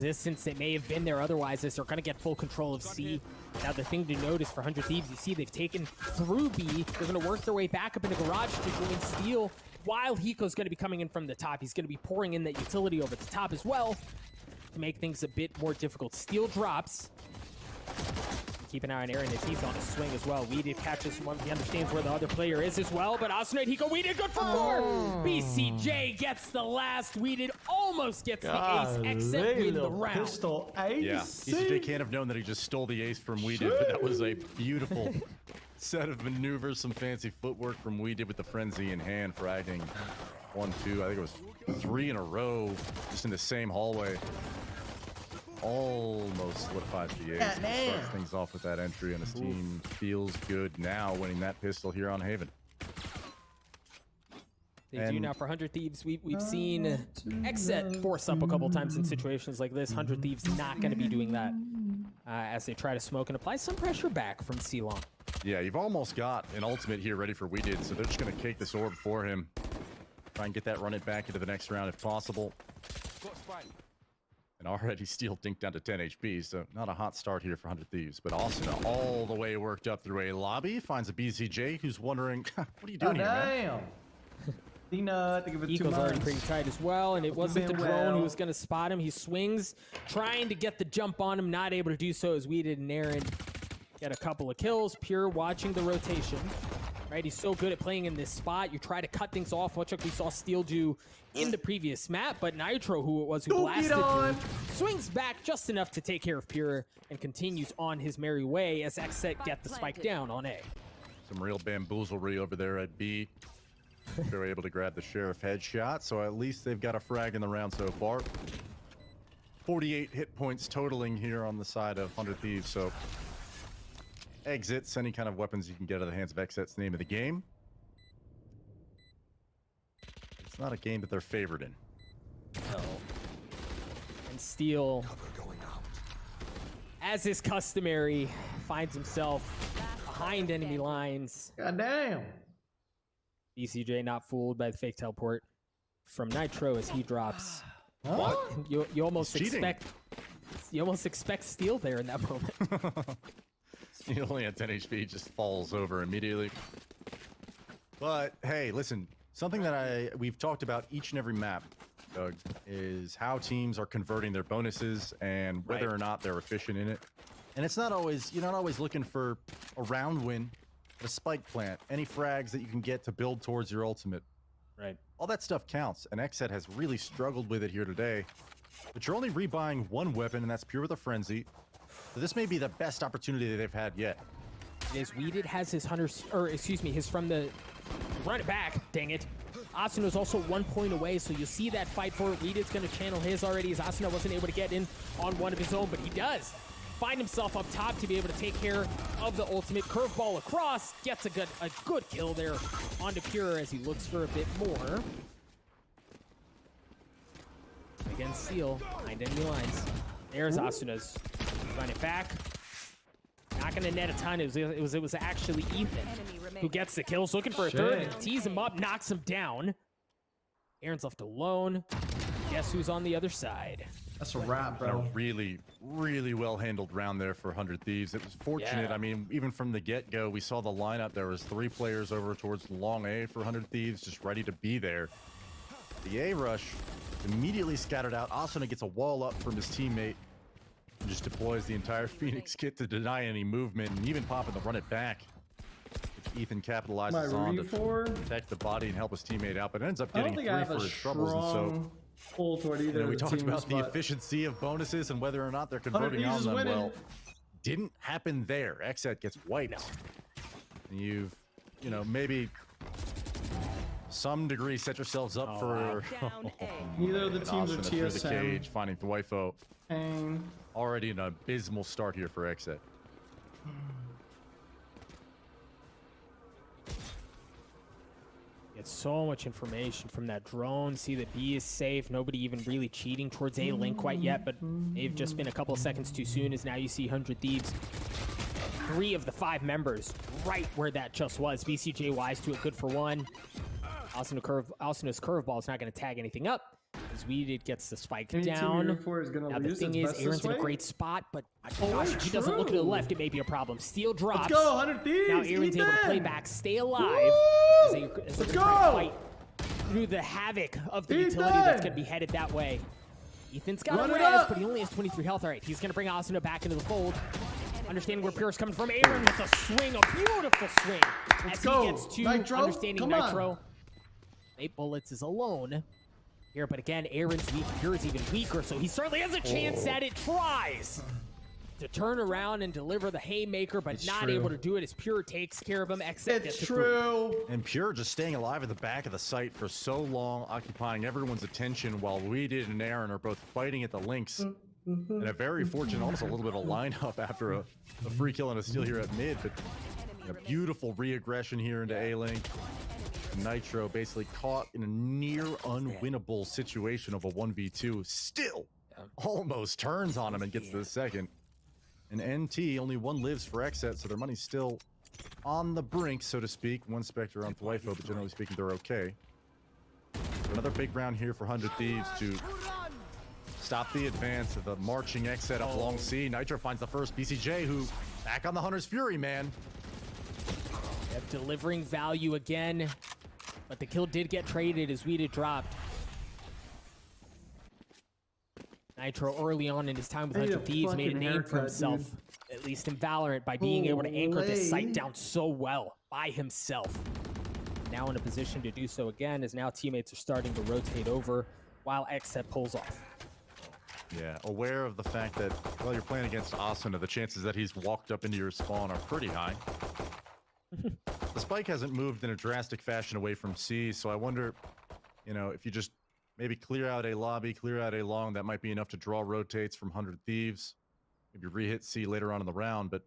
Since they may have been there otherwise, as they're going to get full control of C. Now, the thing to notice for 100 Thieves, you see they've taken through B. They're going to work their way back up in the garage to join Steel, while Hiko's going to be coming in from the top. He's going to be pouring in that utility over the top as well to make things a bit more difficult. Steel drops. Keep an eye on Aaron as he's on a swing as well. Weeded catches one. He understands where the other player is as well. But Asuna and Hiko, Weeded good for 4. BCJ gets the last. Weeded almost gets the ace. XSET win the round. Pistol ace. Yeah, BCJ can't have known that he just stole the ace from Weeded, but that was a beautiful set of maneuvers, some fancy footwork from Weeded with the frenzy in hand, fragging 1, 2, I think it was 3 in a row, just in the same hallway. Almost solidifies the ace. Starts things off with that entry, and his team feels good now, winning that pistol here on Haven. They do now for 100 Thieves. We've seen XSET force up a couple times in situations like this. 100 Thieves not going to be doing that as they try to smoke and apply some pressure back from C-Long. Yeah, you've almost got an ultimate here ready for Weeded, so they're just going to cake this orb for him. Try and get that run it back into the next round if possible. And already Steel dinked down to 10 HP, so not a hot start here for 100 Thieves. But Asuna all the way worked up through a lobby, finds a BCJ who's wondering, what are you doing here, man? Peanut, think of it Eco's already pretty tight as well, and it wasn't the drone who was going to spot him. He swings, trying to get the jump on him, not able to do so as Weeded and Aaron get a couple of kills. Pure watching the rotation. Right, he's so good at playing in this spot. You try to cut things off, much like we saw Steel do in the previous map, but Nitro, who it was who blasted through, swings back just enough to take care of Pure and continues on his merry way as XSET get the spike down on A. Some real bamboozlery over there at B. They're able to grab the Sheriff headshot, so at least they've got a frag in the round so far. 48 hit points totaling here on the side of 100 Thieves, so exits, any kind of weapons you can get out of the hands of XSET's name of the game. It's not a game that they're favored in. No. And Steel, as is customary, finds himself behind enemy lines. God damn. BCJ not fooled by the fake teleport from Nitro as he drops. What? You almost expect Steel there in that moment. He only had 10 HP, just falls over immediately. But hey, listen, something that we've talked about each and every map, Doug, is how teams are converting their bonuses and whether or not they're efficient in it. And it's not always, you're not always looking for a round win, but a spike plant, any frags that you can get to build towards your ultimate. Right. All that stuff counts, and XSET has really struggled with it here today. But you're only rebuying one weapon, and that's Pure with a Frenzy. So this may be the best opportunity that they've had yet. It is Weeded has his hunters, or excuse me, his from the run it back, dang it. Asuna is also 1 point away, so you'll see that fight for it. Weeded's going to channel his already as Asuna wasn't able to get in on one of his own, but he does find himself up top to be able to take care of the ultimate. Curveball across, gets a good kill there onto Pure as he looks for a bit more. Again, Steel behind enemy lines. There's Asuna's. Run it back. Not gonna net a ton. It was actually Ethan who gets the kills, looking for a third. Tees him up, knocks him down. Aaron's left alone. Guess who's on the other side? That's a wrap, bro. A really, really well handled round there for 100 Thieves. It was fortunate. Yeah. I mean, even from the get-go, we saw the lineup. There was 3 players over towards long A for 100 Thieves, just ready to be there. The A rush immediately scattered out. Asuna gets a wall up from his teammate. Just deploys the entire Phoenix kit to deny any movement and even popping the run it back, which Ethan capitalizes on to protect the body and help his teammate out, but ends up getting 3 for his troubles. And so pull toward either we talked about the efficiency of bonuses and whether or not they're converting on them. Well, didn't happen there. XSET gets wiped. And you've, maybe some degree set yourselves up for neither of the teams are TSM. The cage, finding the wifo. Already an abysmal start here for XSET. Get so much information from that drone. See that B is safe. Nobody even really cheating towards A link quite yet, but they've just been a couple of seconds too soon as now you see 100 Thieves. 3 of the 5 members right where that just was. BCJ wise to it, good for 1. Asuna's curveball is not going to tag anything up. as Weeded gets the spike Any team you're down. rooting for is gonna Now the lose. thing It's is, best Aaron's this in a way. great spot, but my Oh, gosh, if he doesn't look to the true. left, it may be a problem. Steal drops. Let's go, 100 Thieves. Now Aaron's able to play Ethan. back, stay alive, Woo! as they Let's try to go. fight through the havoc of the utility that's Ethan. going to be headed that way. Ethan's got Run a it res, up. but he only has 23 health. All right, he's going to bring Asuna back into the fold. Understanding where Pure's coming from. Aaron with a swing, a beautiful swing. Let's as go. he gets to Nitro, understanding come on. Nitro. 8 bullets is alone here, but again, Aaron's weak. Pure's even weaker, so he certainly has a chance at it. Tries to turn around and deliver the haymaker, but It's not true. able to do it as Pure takes care of him. XSET gets It's to 3. true. And Pure just staying alive at the back of the site for so long, occupying everyone's attention while Weeded and Aaron are both fighting at the links. And a very fortunate, almost a little bit of a lineup after a free kill and a steal here at mid, but a beautiful re-aggression here into A-Link. Nitro basically caught in a near unwinnable situation of a 1v2, still almost turns on him and gets to the second. And NT, only one lives for XSET, so their money's still on the brink, so to speak. One Spectre on Thwifo, but generally speaking, they're okay. So another big round here for 100 Thieves to stop the advance of the marching XSET up long C. Nitro finds the first BCJ, who back on the Hunter's Fury, man. Yep, delivering value again, but the kill did get traded as Weeded dropped. Nitro early on in his time with I need 100 a Thieves made a fucking name for haircut, himself, dude. at least in Valorant, by being able to anchor this site Holy. down so well by himself. Now in a position to do so again, as now teammates are starting to rotate over while XSET pulls off. Yeah, aware of the fact that while you're playing against Asuna, the chances that he's walked up into your spawn are pretty high. The spike hasn't moved in a drastic fashion away from C, so I wonder, you know, if you just maybe clear out a lobby, clear out a long, that might be enough to draw rotates from 100 Thieves. Maybe re-hit C later on in the round, but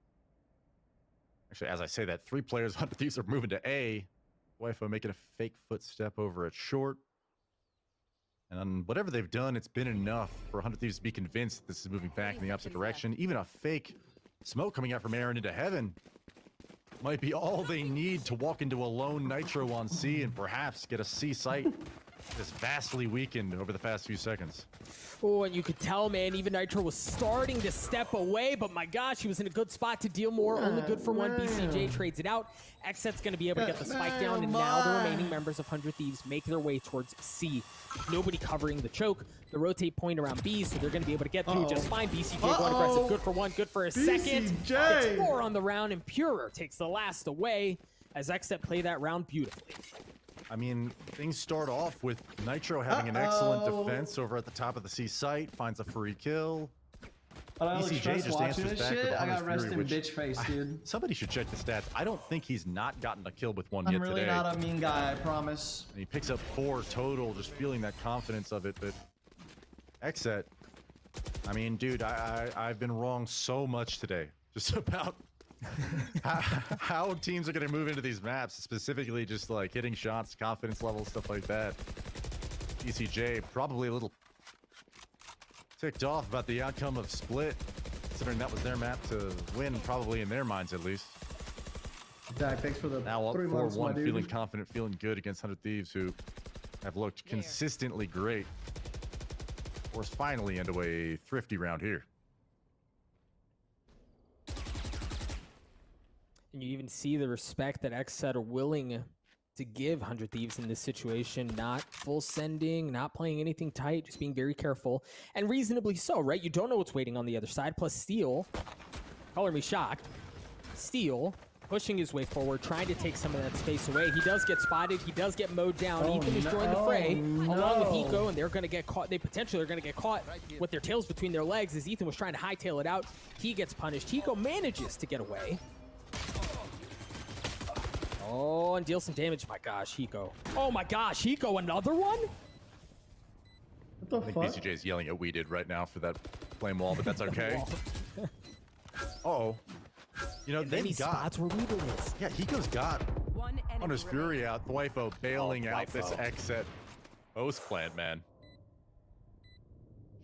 actually, as I say that, 3 players, 100 Thieves are moving to A. Wifo making a fake footstep over at short. And on whatever they've done, it's been enough for 100 Thieves to be convinced that this is moving back in the opposite direction. Even a fake smoke coming out from Aaron into heaven might be all they need to walk into a lone Nitro on C and perhaps get a C site that's vastly weakened over the past few seconds. Oh, and you could tell, man, even Nitro was starting to step away, but my gosh, he was in a good spot to deal more. Only good for one. BCJ trades it out. XSET's going to be able to get the spike down, and now the remaining members of 100 Thieves make their way towards C. Nobody covering the choke. The rotate point around B, so they're going to be able to get through just fine. BCJ going aggressive. Good for one, good for a second. It's 4 on the round, and Purer takes the last away as XSET play that round beautifully. I mean, things start off with Nitro having an excellent defense over at the top of the C site, finds a free kill. I look BCJ stressed just watching answers this back with shit. I Hunter's got rested Fury, which bitch face, dude. somebody should check the stats. I don't think he's not gotten a kill with one I'm yet really today. not a mean guy, I promise. And he picks up 4 total, just feeling that confidence of it. But XSET, I mean, dude, I've been wrong so much today, just about how teams are going to move into these maps, specifically just like hitting shots, confidence levels, stuff like that. ECJ probably a little ticked off about the outcome of Split, considering that was their map to win, probably in their minds at least. Zach, thanks for the Now up 3 months, my 4-1, dude. feeling confident, feeling good against 100 Thieves, who have looked consistently great. Force finally into a thrifty round here. And you even see the respect that XSET are willing to give 100 Thieves in this situation. Not full sending, not playing anything tight, just being very careful. And reasonably so, right? You don't know what's waiting on the other side. Plus Steel, color me shocked, Steel pushing his way forward, trying to take some of that space away. He does get spotted. He does get mowed down. Ethan is joining the fray along with Hiko, and they're going to get caught. They potentially are going to get caught with their tails between their legs as Ethan was trying to hightail it out. He gets punished. Hiko manages to get away. Oh, and deal some damage. My gosh, Hiko. Oh my gosh, Hiko, another one? What the I think fuck? BCJ is yelling at We Did right now for that flame wall, but that's okay. Uh-oh. You know, And then he they've got... spots where Weedle is. Yeah, Hiko's got Hunter's Fury out. Thwifo bailing out this Thwifo. XSET post plant, man.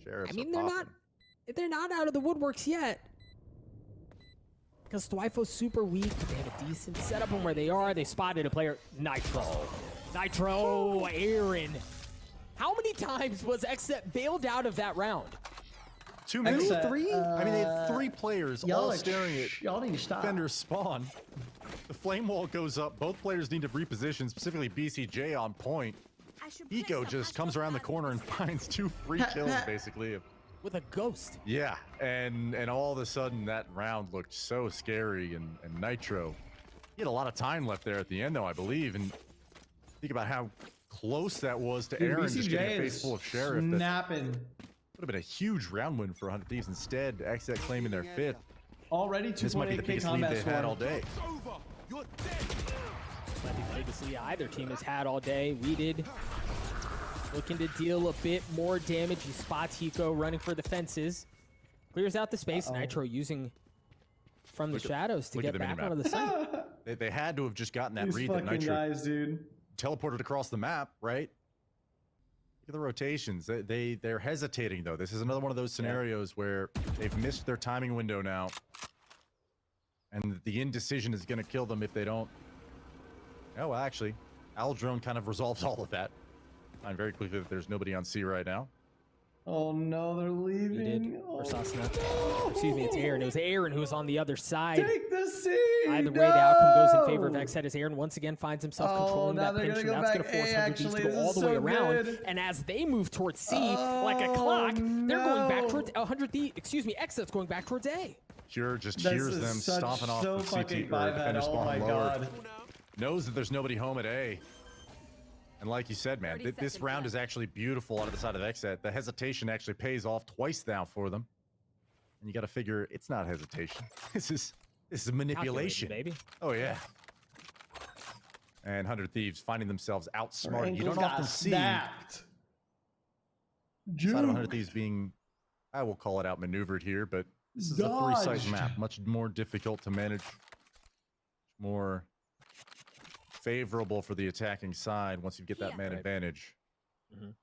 Sheriffs I mean, are they're not out of the woodworks yet. Because Thwifo's super weak, but they have a decent setup on where they are. They spotted a player. Nitro, Aaron How many times was XSET bailed out of that round? Too many? XSET, Three? I mean, they had 3 players all staring at y'all need to stop. defenders spawn. The flame wall goes up. Both players need to reposition, specifically BCJ on point. Eco just comes around the corner and finds 2 free kills, basically. With a ghost. Yeah, and all of a sudden that round looked so scary, and Nitro, he had a lot of time left there at the end, though, I believe, and think about how close that was to Dude, Aaron just getting a BCJ face is full of Sheriff. That snapping. would have been a huge round win for 100 Thieves. Instead, XSET claiming their 5th. Already This might be the 2.8k biggest lead combat they've had all score. day. Might be the biggest lead either team has had all day. Weeded looking to deal a bit more damage. He spots Hiko running for the fences. Clears out the space. Nitro using from the shadows to look at get the back minimap. onto the site. They had to have just gotten that These read that fucking Nitro guys, dude. teleported across the map, right? Look at the rotations. They're hesitating, though. This is another one of those scenarios where they've missed their timing window now. And the indecision is going to kill them if they don't. Oh, well, actually, Owl Drone kind of resolves all of that. Find very quickly that there's nobody on C right now. Oh no, they're leaving. Weeded. Oh, Or Sasna. Excuse me, it's Aaron. It was Aaron who was on the other side. Take the seat. Either way, the outcome goes in favor of XSET as Aaron once again finds himself controlling now that they're pinch, gonna and go that's going to back force A, 100 Thieves actually. to go This all is the way so around. good. And as they move towards C, like a clock, they're going back towards 100 Thieves. Excuse me, XSET's going back towards A. Cure just This hears is them such- stomping off so the fucking CT or biped. defender Oh spawn my lower. god. Knows that there's nobody home at A. And like you said, man, 30 this seconds round left. is actually beautiful out of the side of XSET. The hesitation actually pays off twice now for them. And you got to figure it's not hesitation. This is manipulation, Calculated, baby. Oh yeah. And 100 Thieves finding themselves Their outsmarted. You ankles don't got often see snapped. side of 100 Juke. Thieves being, I will call it outmaneuvered here, but this is a Dodged. 3-site map, much more difficult to manage, more favorable for the attacking side once you get that man Right. advantage. Mhm.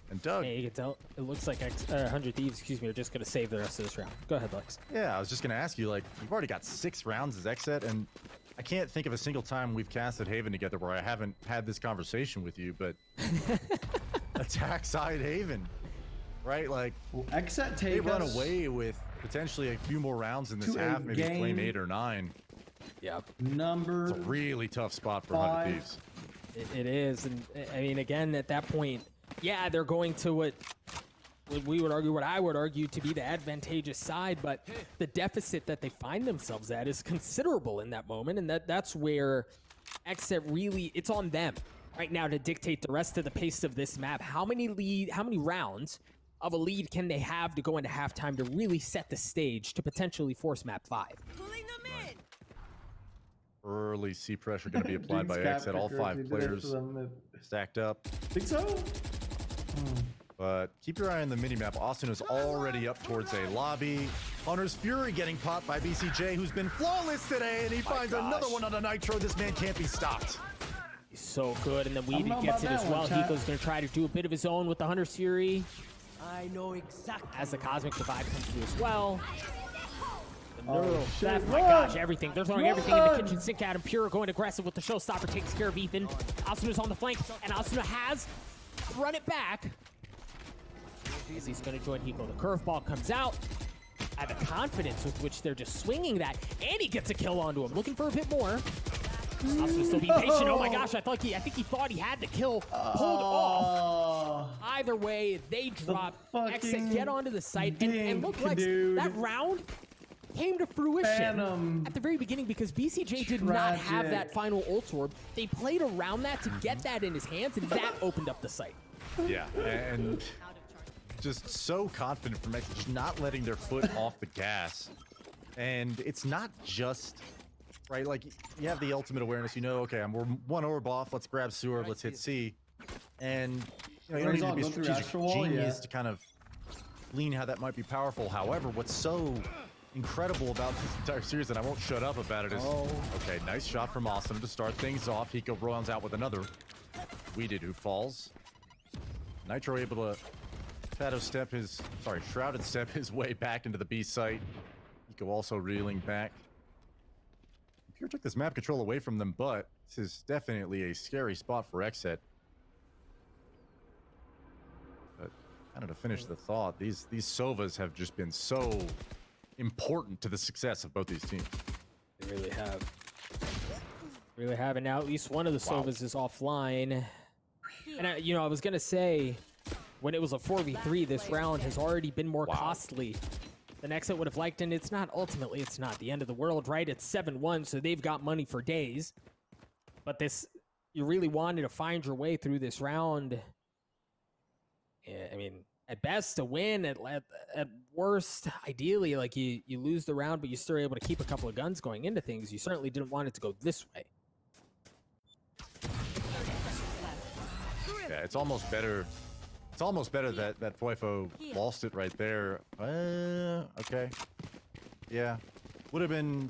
And Doug, Hey, you can tell it looks like 100 Thieves, excuse me, are just going to save the rest of this round. Go ahead, Lex. yeah, I was just gonna ask you, like, you've already got 6 rounds as XSET, and I can't think of a single time we've casted Haven together where I haven't had this conversation with you, but attack side Haven, right? Like, XSET they take run us away with potentially a few more rounds in this to a half, maybe claim game. 8 or 9. Yep. number. It's a really tough spot for 100 5. Thieves. It is, and I mean, again, at that point, yeah, they're going to what we would argue, what I would argue to be the advantageous side, but the deficit that they find themselves at is considerable in that moment, and that's where XSET really, it's on them right now to dictate the rest of the pace of this map. How many rounds of a lead can they have to go into halftime to really set the stage to potentially force map 5? Pulling them in. Early C pressure going to be applied by Dude's XSET. All capture 5 curse, he did it players for them. stacked up. Think so? But keep your eye on the minimap. Austin is already up towards a lobby. Hunter's Fury getting popped by BCJ, who's been flawless today, and he finds another one on a Nitro. This man can't be stopped. He's so good, and then don't Weedy know gets it about as that well. one, chat. Hiko's going to try to do a bit of his own with the Hunter's Fury I know exactly. as the Cosmic Divide comes through as well. The Oh, neural shit, theft, my run! gosh, everything. They're throwing everything in the Run! kitchen sink at him. Pure going aggressive with the showstopper, takes care of Ethan. Asuna's on the flank, and Asuna has run it back. As he's going to join Hiko. The curveball comes out. And the confidence with which they're just swinging that, and he gets a kill onto him. Looking for a bit more. Asuna still being patient. Oh my gosh, I think he thought he had the kill pulled off. Either way, they drop. fucking XSET get onto the site, and look, dink, Lex, dude. that round came to fruition Phantom. at the very beginning because BCJ did not have Tragic. that final ult orb. They played around that to get that in his hands, and that opened up the site. Yeah, and just so confident from X, just not letting their foot off the gas. And it's not just, right, like, you have the ultimate awareness, you know, okay, we're 1 orb off, let's grab sewer, let's hit C. And, you know, you don't need to be a Go through strategic Astral Wall, genius yeah. to kind of glean how that might be powerful. However, what's so incredible about this entire series, and I won't shut up about it, is, okay, nice shot from Austin to start things off. Hiko runs out with another. Weeded, who falls. Nitro able to shrouded step his way back into the B site. Hiko also reeling back. Pure took this map control away from them, but this is definitely a scary spot for XSET. kind of to finish the thought, these Sovas have just been so important to the success of both these teams. They really have. Really have. And now at least one of the Sovas is offline. And, I was going to say, when it was a 4v3, this round has already been more costly than XSET would have liked. And it's not the end of the world, right? It's 7-1, so they've got money for days. But you really wanted to find your way through this round. Yeah, I mean, at best, a win. At worst, ideally, like you lose the round, but you're still able to keep a couple of guns going into things. You certainly didn't want it to go this way. Yeah, it's almost better. It's almost better that Fuefo lost it right there. Okay. Yeah. Would have been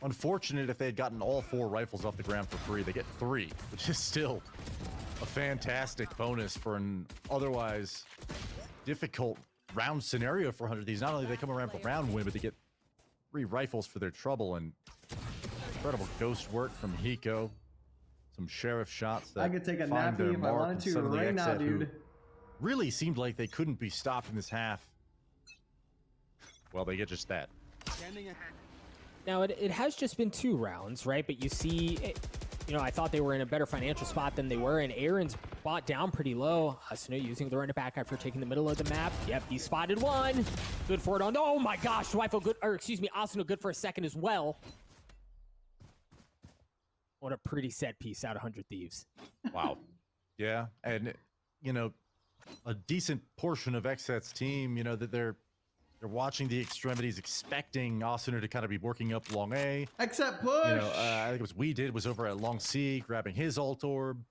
unfortunate if they had gotten all 4 rifles off the ground for free. They get 3, which is still a fantastic bonus for an otherwise difficult round scenario for 100 Thieves. Not only do they come around for round win, but they get 3 rifles for their trouble. And incredible ghost work from Hiko. Some sheriff shots that I could take a find nappy their if I mark, wanted and to suddenly right now, XSET, who dude. really seemed like they couldn't be stopped in this half. Well, they get just that. Now, it has just been 2 rounds, right? But you see, I thought they were in a better financial spot than they were, and Aaron's bought down pretty low. Asuna using the run it back after taking the middle of the map. Yep, he spotted one. Good for it on. Oh my gosh, Dwifo good, or excuse me, Asuna good for a second as well. What a pretty set piece out of 100 Thieves. Wow. Yeah, and a decent portion of XSET's team, that they're watching the extremities, expecting Asuna to kind of be working up long A. XSET push. I think it was was over at long C, grabbing his ult orb,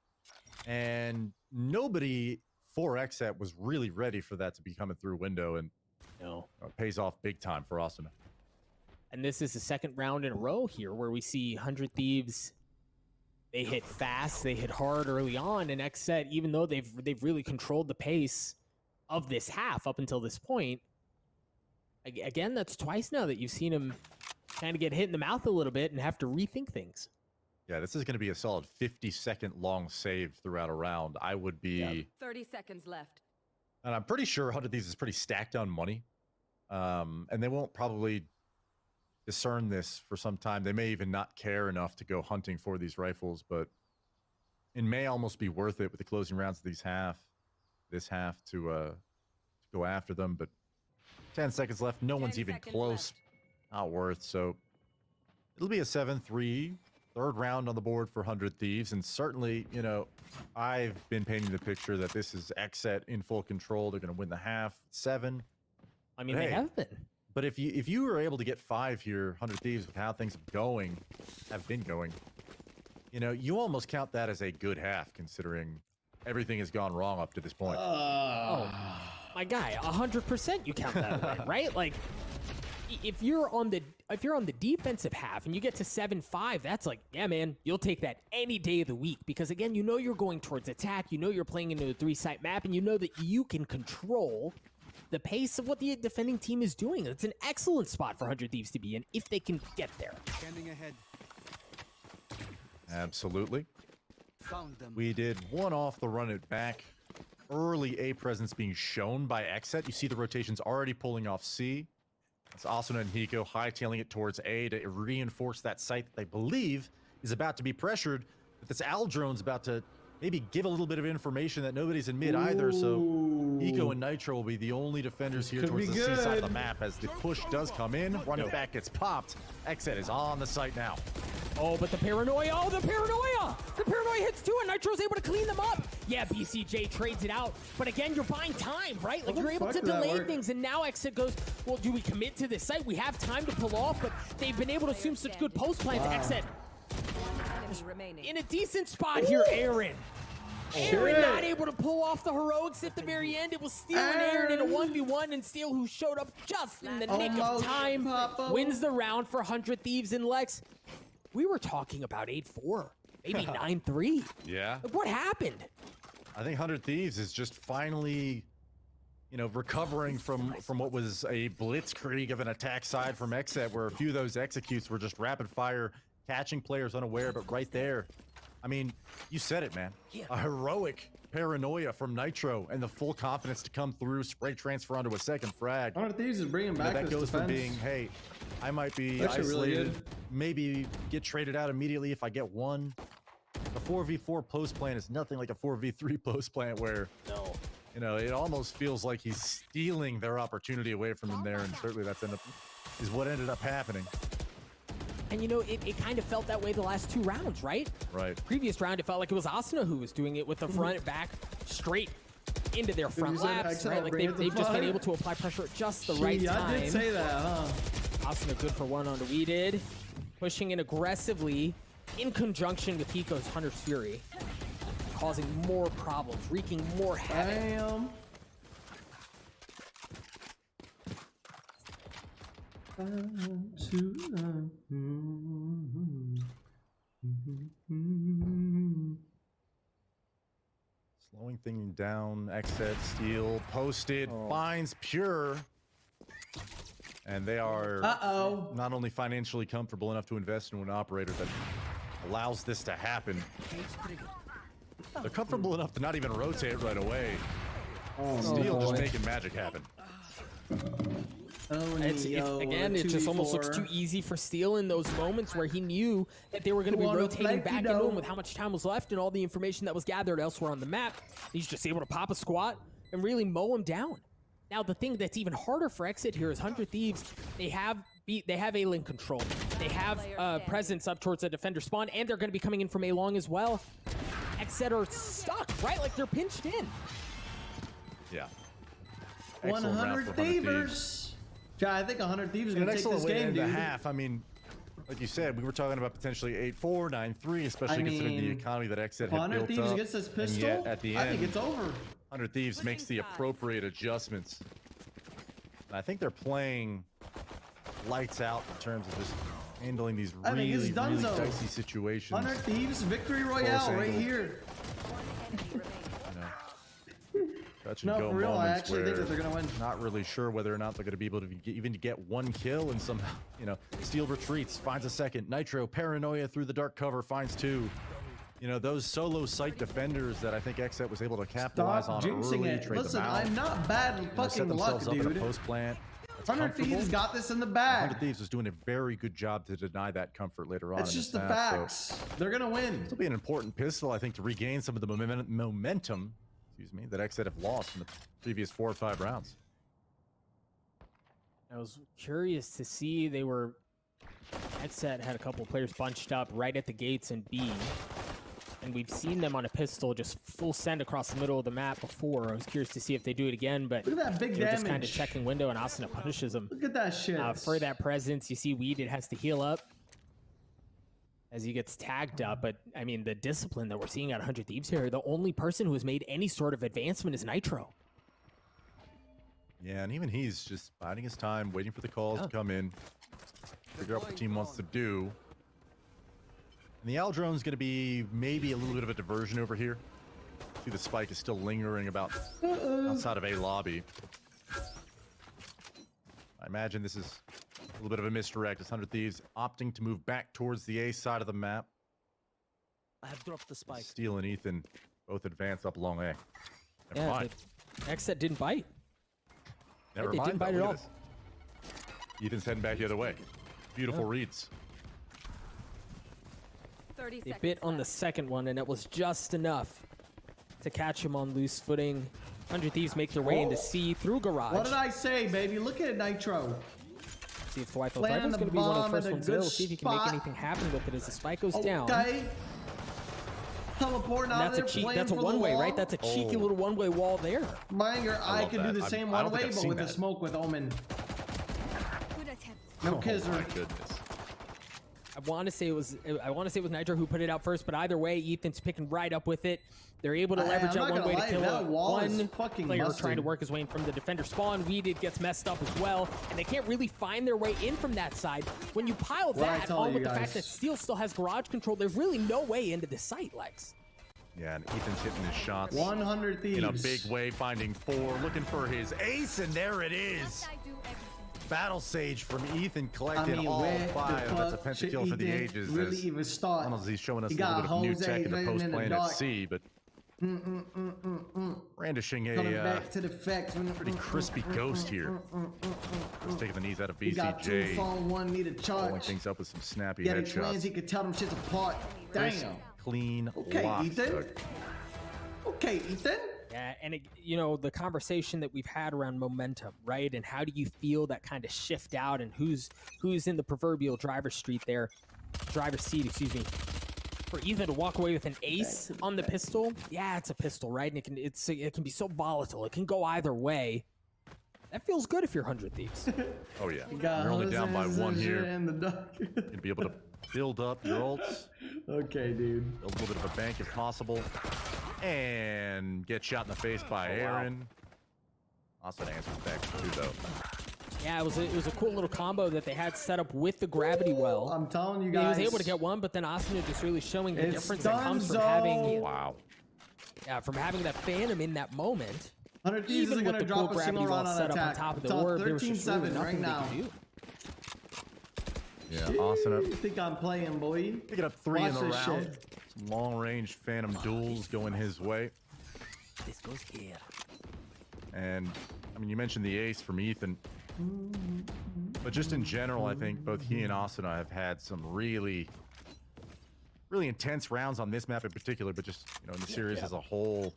and nobody for XSET was really ready for that to be coming through window, and it pays off big time for Asuna. And this is the 2nd round in a row here where we see 100 Thieves. They hit fast, they hit hard early on, and XSET, even though they've really controlled the pace of this half up until this point, again, that's twice now that you've seen them kind of get hit in the mouth a little bit and have to rethink things. Yeah, this is going to be a solid 50-second long save throughout a round. I would be... 30 seconds left. And I'm pretty sure 100 Thieves is pretty stacked on money. And they won't probably discern this for some time. They may even not care enough to go hunting for these rifles, but it may almost be worth it with the closing rounds of this half to go after them. But 10 seconds left. No one's even close. Not worth. So it'll be a 7-3, 3rd round on the board for 100 Thieves. And certainly, I've been painting the picture that this is XSET in full control. They're going to win the half 7. I mean, they have been. But if you were able to get 5 here, 100 Thieves, with how things have been going, you almost count that as a good half, considering everything has gone wrong up to this point. Oh, my guy, 100% you count that way, right? Like, if you're on the defensive half and you get to 7-5, that's like, yeah, man, you'll take that any day of the week, because again, you're going towards attack, you're playing into a 3-site map, and you know that you can control the pace of what the defending team is doing. It's an excellent spot for 100 Thieves to be in if they can get there. Standing ahead. Absolutely. Found them. We did one off the run it back. Early A presence being shown by XSET. You see the rotations already pulling off C. It's Asuna and Hiko hightailing it towards A to reinforce that site that they believe is about to be pressured. But this Al drone's about to maybe give a little bit of information that nobody's in mid either, so Hiko and Nitro will be the only defenders here towards the C side of the map as the push does come in. Run it back gets popped. XSET is on the site now. Oh, but the paranoia! Oh, the paranoia! The paranoia hits 2, and Nitro's able to clean them up. Yeah, BCJ trades it out, but again, you're buying time, right? Like, you're able to delay things, and now XSET goes, well, do we commit to this site? We have time to pull off, but they've been able to assume such good post plans. XSET in a decent spot here, Aaron. Aaron not able to pull off the heroics at the very end. It was Steel and Aaron in a 1v1, and Steel, who showed up just in the nick of time, wins the round for 100 Thieves. And Lex, we were talking about 8-4, maybe 9-3. Yeah. Like, what happened? I think 100 Thieves is just finally, recovering from what was a blitzkrieg of an attack side from XSET, where a few of those executes were just rapid fire, catching players unaware. But right there, I mean, you said it, man. A heroic paranoia from Nitro and the full confidence to come through, spray transfer onto a second frag. 100 Thieves is bringing back That this goes from defense. being, hey, I might be Actually really isolated, good. maybe get traded out immediately if I get one. The 4v4 post plan is nothing like a 4v3 post plan where, you know, it almost feels like he's stealing their opportunity away from them there, and certainly is what ended up happening. And you know, it kind of felt that way the last 2 rounds, right? Right. Previous round, it felt like it was Asuna who was doing it with the front and back straight into their front you said laps, XSET right? Like bring it to they've just been five. able to apply pressure at just the right Gee, time. I did say that, huh? Asuna good for 1 on the Weeded, pushing in aggressively in conjunction with Hiko's Hunter's Fury, causing more problems, wreaking more havoc. Damn. Slowing things down, XSET, steal, posted, finds Pure. And they are not only financially comfortable enough to invest in an operator that allows this to happen, they're comfortable enough to not even rotate right away. Steel just making magic happen. Again, it just almost looks too easy for Steel in those moments where he knew that they were going to be rotating back into him with how much time was left and all the information that was gathered elsewhere on the map. He's just able to pop a squat and really mow him down. Now, the thing that's even harder for XSET here is 100 Thieves. They have A-Link control. They have presence up towards the defender spawn, and they're going to be coming in from A-Long as well. XSET are stuck, right? Like they're pinched in. Yeah. Excellent round 100 for 100 Thievers. Yeah, I think 100 Thieves is And going an to take excellent this way game, into dude. half. I mean, like you said, we were talking about potentially 8-4, 9-3, especially considering the economy that XSET had 100 built Thieves up. gets this And pistol. yet, at the I end, think it's over. 100 Thieves makes the appropriate adjustments. I think they're playing lights out in terms of just handling these I think really, it's really donezo. dicey situations. 100 Thieves victory royale right angle. here. You know, touch and No, go for real, I moments actually think where that they're going to win. not really sure whether or not they're going to be able to even to get one kill, and somehow, you know, Steel retreats, finds a second. Nitro, paranoia through the dark cover, finds 2. You know, those solo site defenders that I think XSET was able to capitalize Stop on jinxing early, it. trade Listen, them out. I'm not bad You know, fucking set luck, themselves up in a dude. post plant. That's 100 comfortable. Thieves got this in the 100 bag. Thieves was doing a very good job to deny that comfort later on. It's in just this the half, so facts. They're going to win. It'll be an important pistol, I think, to regain some of the momentum, excuse me, that XSET have lost in the previous 4 or 5 rounds. I was curious to see XSET had a couple of players bunched up right at the gates in B. And we've seen them on a pistol just full send across the middle of the map before. I was curious to see if they do it again, but Look at that big they're just kind of damage. checking window, and Asuna punishes them. Look at that shit. For that presence, you see Weeded has to heal up as he gets tagged up. But, I mean, the discipline that we're seeing at 100 Thieves here, the only person who has made any sort of advancement is Nitro. Yeah, and even he's just biding his time, waiting for the calls to come in, figure out what the team wants to do. And the Aldrone's going to be maybe a little bit of a diversion over here. See, the spike is still lingering about outside of A lobby. I imagine this is a little bit of a misdirect. It's 100 Thieves opting to move back towards the A side of the map. I have dropped the spike. Steel and Ethan both advance up along A. Never Yeah, mind. XSET didn't bite. Never they mind. didn't bite though. at Look at this. Ethan's heading back the other way. Beautiful reads. 30 They seconds bit on the left. second one, and it was just enough to catch him on loose footing. 100 Thieves make their way into C through garage. What did I say, baby? Look at it, Nitro. See if the Wi-Fi Landing Viper's the going to be one of bomb the first in a ones there. good We'll see if he can make spot. anything happen with it as the spike goes down. Okay. Teleporting And out that's a there, cheek. playing That's a for the one-way, wall. right? That's a cheeky little one-way wall there. Mind I love could do that. the same I one don't think way, I've but seen with a that. smoke with Omen. Good attempt. No Oh kisser. my goodness. I want to say it was Nitro who put it out first, but either way, Ethan's picking right up with it. They're able to Hey, leverage I'm that not one way gonna to lie, kill that it. wall is One fucking player busted. trying to work his way in from the defender spawn. Weeded gets messed up as well, and they can't really find their way in from that side. When you pile What'd I that tell on you with the guys? fact that Steel still has garage control, there's really no way into the site, Lex. Yeah, and Ethan's hitting his shots 100 Thieves. in a big way, finding 4, looking for his ace, and there it is. I do everything. Battle Sage from Ethan I collected mean, all where 5. the That's a fuck should pentakill for the Ethan ages. really as even start? He's showing us He a little got bit of new Jose tech in the running post in the playing at dark. C, but brandishing Coming a back to the facts. pretty crispy ghost here. Just taking the knees out of He got 2 BCJ. phone, 1 need a Following charge. things up with some snappy Yeah, the twins, he headshots. could tell them shits apart. Crisp, Damn. clean Okay, locks, Ethan. Doug. Okay, Ethan. Yeah, and you know, the conversation that we've had around momentum, right? And how do you feel that kind of shift out, and who's in the proverbial driver's seat, excuse me. For Ethan to walk away with an ace on the pistol, yeah, it's a pistol, right? And it can be so volatile. It can go either way. That feels good if you're 100 Thieves. Oh yeah, Got you're only down by Jose's 1 here. in the dark. You'd be able to build up your ults, Okay, dude. build a little bit of a bank if possible, and get shot in the face by Aaron. Austin answers back too, though. Yeah, it was a cool little combo that they had set up with the gravity well. I'm telling you He guys. was able to get one, but then Austin just really showing the It's difference that comes from donezo. having Wow. from having that Phantom in that moment. 100 Thieves Even isn't with going the to cool drop a single gravity well run on set up on attack. top of It's the on orb, there was just really 13-7 right nothing now. they could do. Yeah, Austin up, You think I'm playing, boy? picking up 3 Watch in the this round. shit. Some long-range Phantom duels going his way. This goes here. And, I mean, you mentioned the ace from Ethan. But just in general, I think both he and Austin have had some really intense rounds on this map in particular, but just, you know, in the series as a whole.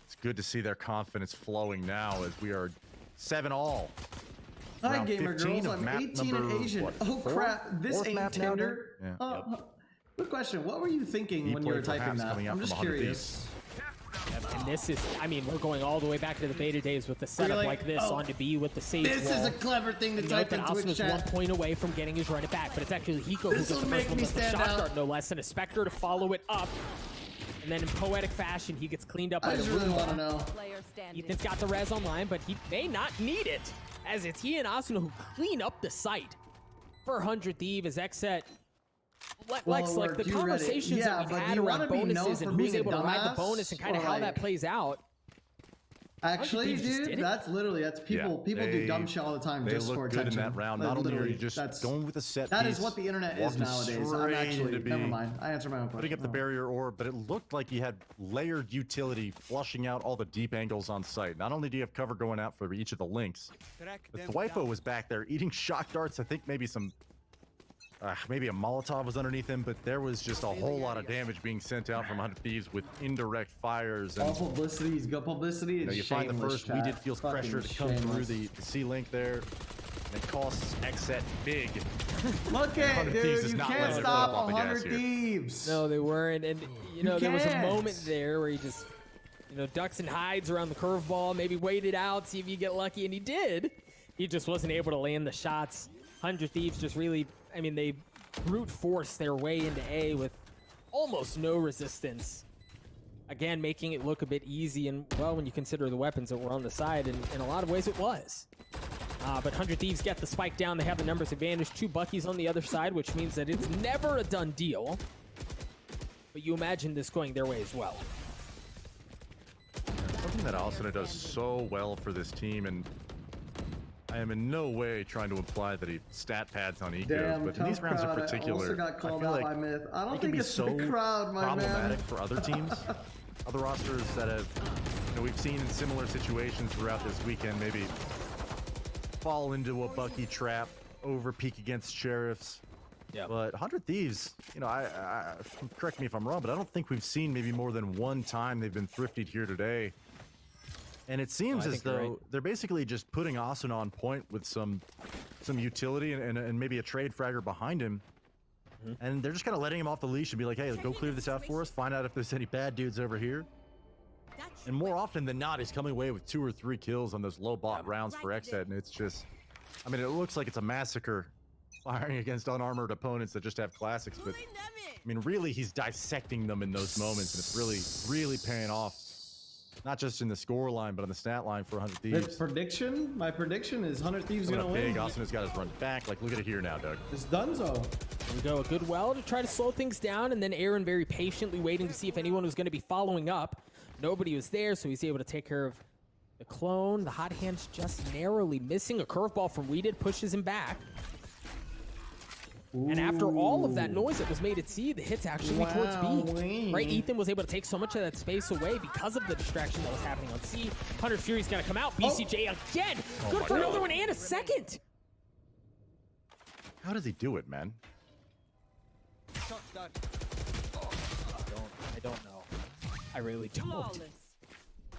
It's good to see their confidence flowing now as we are 7-all. Hi, Round gamer 15 girls. of I'm map 18 number, and Asian. what, Oh, 4? crap. This 4th ain't map now, Tinder. Doug? Yeah. Good question. What were you thinking He when you were played for typing Haps that? coming out I'm from just 100 curious. And this is, I mean, we're going all the way back to the beta days with the setup like, like this oh, onto B with the Sage This wall. is a clever thing to Note type that in Austin Twitch was 1 chat. point away from getting his run it back, but it's actually Hiko who This'll gets the make first one me with the stand shot out. dart, no less, and a Spectre to follow it up. And then in poetic fashion, he gets cleaned up by I the just really Roomba. want to know. Player standing. Ethan's got the res online, but he may not need it, as it's he and Austin who clean up the site for 100 Thief as XSET. Lex, Well, like the you read it. conversations Yeah, that we've but had you around wanna be known bonuses for and who's being a able to ride the dumbass, bonus and kind of or how like- that plays out. Actually, Thieves just did dude, it. that's people. People do dumb shit all the time They just look for good attention. in that round. Not only are you just going with a set That piece, is what the internet is walking nowadays. I'm straight actually into never B, mind. I answered my own question. putting up the barrier orb, but it looked like you had layered utility flushing out all the deep angles on site. Not only do you have cover going out for each of the links, Track but them Dwifo down. was back there eating shock darts. I think maybe maybe a Molotov was underneath him, but there was just a whole lot of damage being sent out from 100 Thieves with indirect fires. All And publicity is good publicity. you know, you find the first we did feel pressure to come through the C link there. And it costs XSET big. Look at 100 it, Thieves dude. is You not can't letting their foot stop up off the gas 100 here. Thieves. No, they weren't. And, you know, there was a can't. moment there where he just, you know, ducks and hides around the curveball, maybe waited out, see if you get lucky, and he did. He just wasn't able to land the shots. 100 Thieves just really, I mean, they brute force their way into A with almost no resistance. Again, making it look a bit easy, and, well, when you consider the weapons that were on the side, and in a lot of ways it was. But 100 Thieves get the spike down. They have the numbers advantage. 2 Buckies on the other side, which means that it's never a done deal. But you imagine this going their way as well. Something that Asuna does so well for this team, and I am in no way trying to imply that he stat pads on Ecos, Damn, but in these tough rounds in crowd. I particular, also got I called feel out like by Myth. I don't they can think be it's so the crowd, my problematic man. for other teams, other rosters that have, you know, we've seen in similar situations throughout this weekend, maybe fall into a Bucky trap, over peak against Sheriffs. Yeah. But 100 Thieves, you know, I correct me if I'm wrong, but I don't think we've seen maybe more than one time they've been thrifted here today. And it seems I as think you're though right. they're basically just putting Asuna on point with some utility and maybe a trade fragger behind him. And they're just kind of letting him off the leash and be like, hey, go clear this out for us, find out if there's any bad dudes over here. And more often than not, he's coming away with 2 or 3 kills on those low bot rounds for XSET, and it's just, I mean, it looks like it's a massacre firing against unarmored opponents that just have classics, but I mean, really, he's dissecting them in those moments, and it's really, really paying off. Not just in the score line, but on the stat line for 100 The Thieves. prediction? My prediction is 100 Thieves Coming gonna up win. big, Asuna's got his run back. Like, look at it here now, Doug. It's donezo. Here we go, a good well to try to slow things down, and then Aaron very patiently waiting to see if anyone was going to be following up. Nobody was there, so he's able to take care of The clone, the hot hands just narrowly missing. A curveball from Weeded pushes him back. And after all of that noise that was made at C, the hit's actually towards B. Wowee. Right, Ethan was able to take so much of that space away because of the distraction that was happening on C. Hunter's Fury's gonna come out. BCJ again. Good for another one and a second. How does he do it, man? Shot that. I don't know. I really don't. Flawless.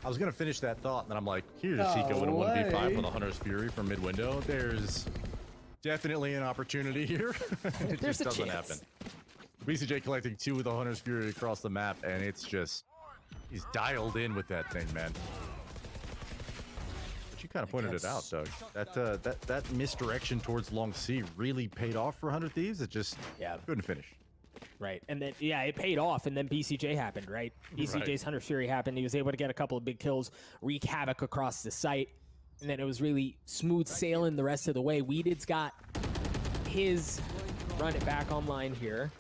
I was gonna finish that thought, and then I'm like, here's No Hiko in a 1v5 way. with a Hunter's Fury from mid window. There's definitely an opportunity here. It There's just a doesn't chance. happen. BCJ collecting 2 with the Hunter's Fury across the map, and it's just he's dialed in with that thing, man. But you kind of pointed it out, Doug. That misdirection towards long C really paid off for 100 Thieves. It just couldn't finish. Right, and then, yeah, it paid off, and then BCJ happened, right? BCJ's Hunter's Fury happened. He was able to get a couple of big kills, wreak havoc across the site, and then it was really smooth sailing the rest of the way. Weeded's got his run it back online here.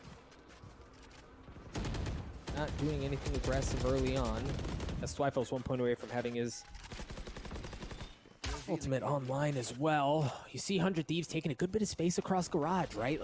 Not doing anything aggressive early on. As Twyfel's 1 point away from having his ultimate online as well. You see 100 Thieves taking a good bit of space across Garage, right?